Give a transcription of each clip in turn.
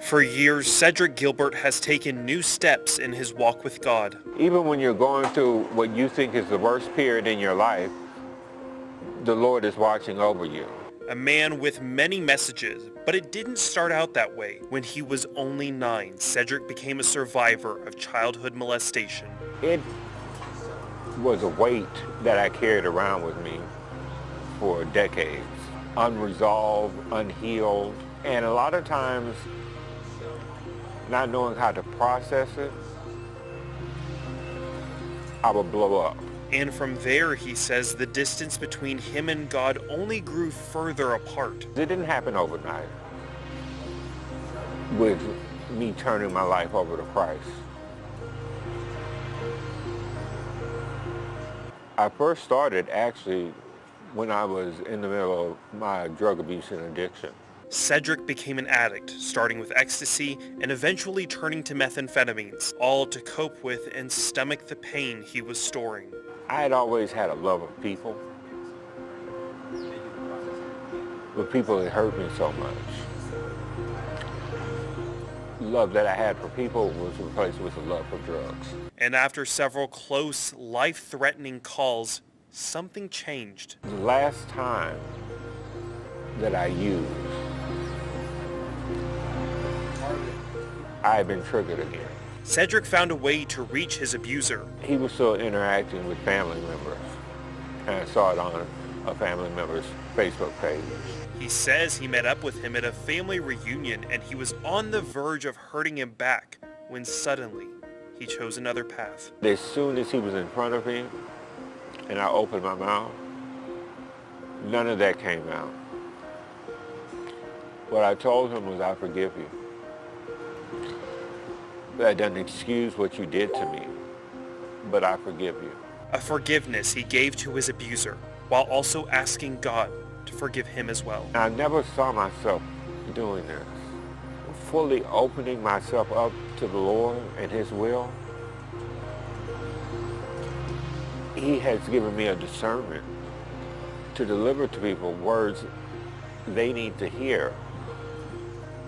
For years, Sedrick Gilbert has taken new steps in his walk with God. Even when you're going through what you think is the worst period in your life, the Lord is watching over you. A man with many messages, but it didn't start out that way. When he was only 9, Sedrick became a survivor of childhood molestation. It was a weight that I carried around with me for decades. Unresolved, unhealed, and a lot of times not knowing how to process it, I would blow up. And from there, he says, the distance between him and God only grew further apart. It didn't happen overnight with me turning my life over to Christ. I first started actually when I was in the middle of my drug abuse and addiction. Sedrick became an addict, starting with ecstasy and eventually turning to methamphetamines, all to cope with and stomach the pain he was storing. I had always had a love of people, but people had hurt me so much. Love that I had for people was replaced with a love for drugs. And after several close, life-threatening calls, something changed. The last time that I used, I had been triggered again. Sedrick found a way to reach his abuser. He was still interacting with family members, and I saw it on a family member's Facebook page. He says he met up with him at a family reunion and he was on the verge of hurting him back when suddenly he chose another path. As soon as he was in front of me and I opened my mouth, none of that came out. What I told him was, I forgive you. That doesn't excuse what you did to me, but I forgive you. A forgiveness he gave to his abuser, while also asking God to forgive him as well. I never saw myself doing this. Fully opening myself up to the Lord and His will. He has given me a discernment to deliver to people words they need to hear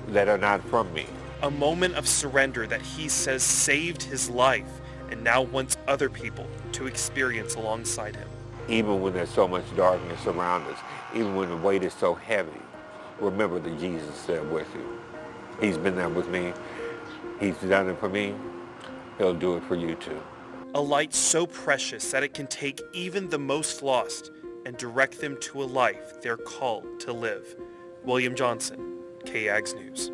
that are not from me. A moment of surrender that he says saved his life and now wants other people to experience alongside him. Even when there's so much darkness around us, even when the weight is so heavy, remember that Jesus is there with you. He's been there with me. He's done it for me. He'll do it for you too. A light so precious that it can take even the most lost and direct them to a life they're called to live. William Johnson, KAGS News.